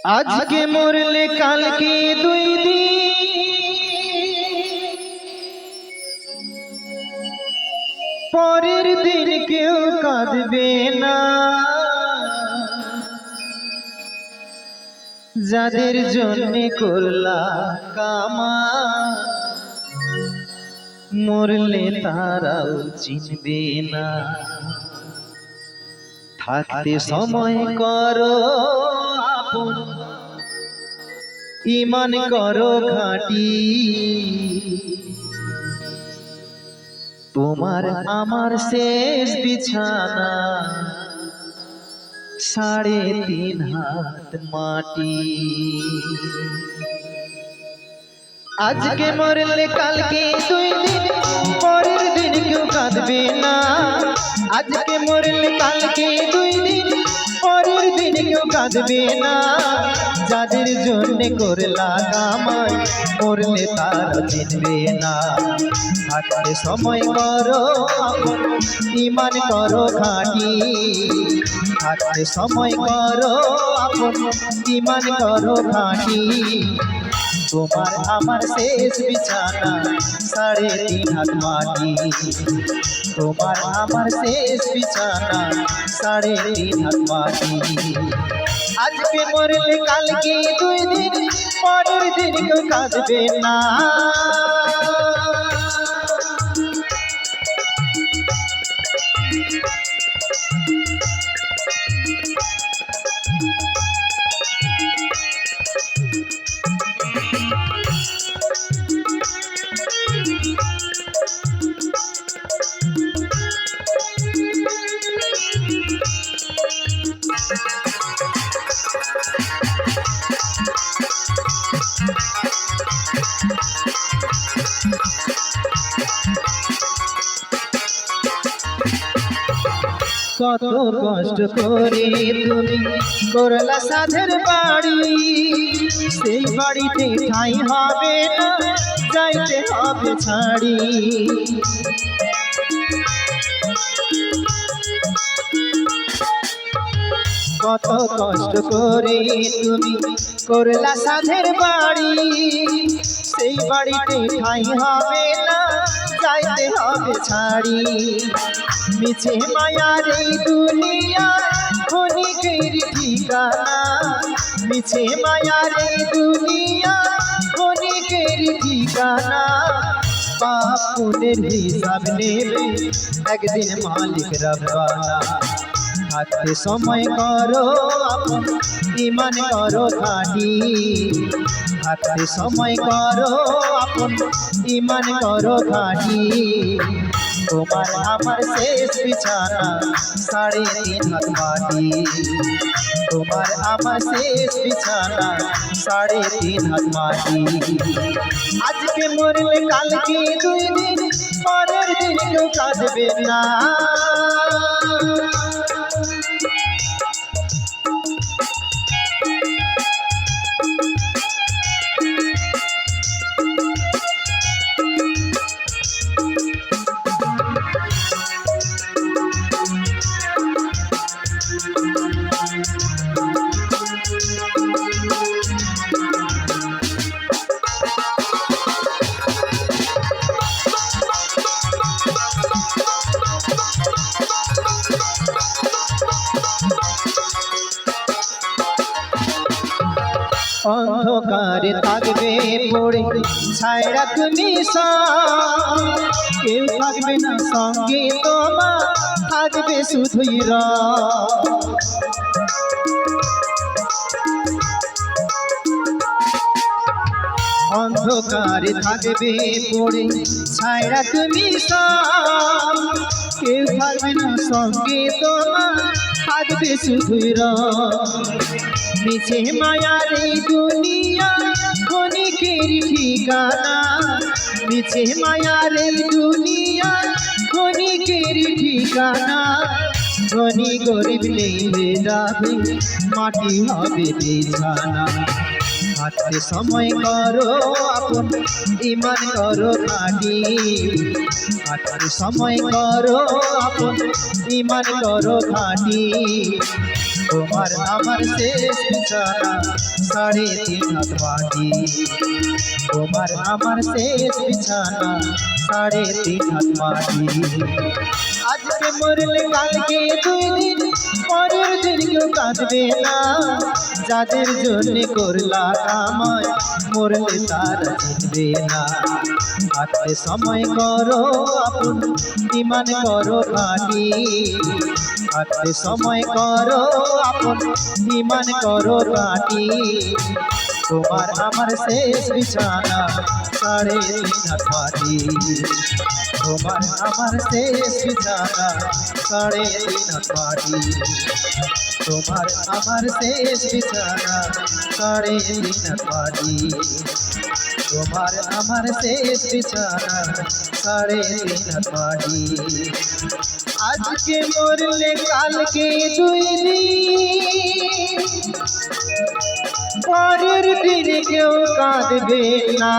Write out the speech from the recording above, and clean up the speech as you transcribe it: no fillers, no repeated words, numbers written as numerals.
আজকে মরলে কালকে দুই দিন, পরের দিন কেউ কাঁদবে না। যাদের জন্য করলা কামা, মরলে তারাও চিনবে না। থাকতে সময় করো আপন, ঈমান করো খাঁটি। তোমার আমার শেষ বিছানা 3.5 হাত মাটি। আজকে মরলে কালকে দুই দিন, পরের দিন কেউ কাঁদবে না। আজকে মরলে কালকে দুই দিন, পরের দিন কেউ কাঁদবে না। যাদের জন্য করলা কামাই, মরলে তারা চিনবে না। থাকতে সময় করো আপন, ঈমান করো খাঁটি। থাকতে সময় করো আপন, ঈমান করো খাঁটি। তোমার আমার শেষ বিছানা 3.5 হাত মাটি। তোমার আমার শেষ বিছানা 3.5 হাত মাটি। আজকে মরলে কালকে দুই দিন, পরের দিন কেউ কাঁদবে না। কত কষ্ট করে তুমি করলা সাধের বাড়ি, সেই বাড়িতে ঠাঁই হবে না, যাইতে হবে ছাড়ি। কত কষ্ট করে তুমি করলা সাধের বাড়ি, সেই বাড়িতে ঠাঁই হবে না, যাইতে হবে ছাড়ি। মিছে মায়ার এই দুনিয়া ক্ষণিকের ঠিকানা, মিছে মায়ার এই দুনিয়া ক্ষণিকের ঠিকানা। পাপ পুণ্যের হিসাব নেবে একদিন মালিক রব্বানা। থাকতে সময় করো আপন, ঈমান করো খাঁটি। থাকতে সময় করো আপন, ঈমান করো খাঁটি। তোমার আমার শেষ বিছানা 3.5 হাত মাটি। তোমার আমার শেষ বিছানা 3.5 হাত মাটি। আজকে মরলে কালকে দুই দিন, পরের দিন কেউ কাঁদবে না। অন্ধকারে থাকবে পড়ে ছায়া তুমি, কেউ থাকবে না সঙ্গে তোমার, থাকবে শুধুই রব। অন্ধকারে থাকবে পড়ে ছায়া তুমি, কেউ থাকবে না সঙ্গে তোমার, থাকবে শুধুই রব। মিছে মায়ার এই দুনিয়া ক্ষণিকের ঠিকানা, মিছে মায়ার এই দুনিয়া ক্ষণিকের ঠিকানা। ধনী গরিব নেই যাবে, মাটি হবে বিছানা। থাকতে সময় করো আপন, ঈমান করো খাঁটি। থাকতে সময় করো আপন, ঈমান করো খাঁটি। তোমার আমার শেষ বিছানা 3.5 হাত মাটি তোমার আমার শেষ বিছানা 3.5 হাত মাটি আজকে মরলে কালকে 2 দিন পরের দিন কেউ কাঁদবে না যাদের জন্য করলা কামাই মরলে তারা চিনবে না থাকতে সময় করো আপন ইমান করো খাঁটি থাকতে সময় করো আপন ইমান করো খাঁটি তোমার আমার শেষ বিছানা 3.5 হাত মাটি তোমার আমার শেষ বিছানা 3.5 হাত মাটি তোমার আমার শেষ বিছানা 3.5 হাত মাটি তোমার আমার শেষ বিছানা 3.5 হাত মাটি আজকে মরলে কালকে 2 দিন পরের দিন কেউ কাঁদবে না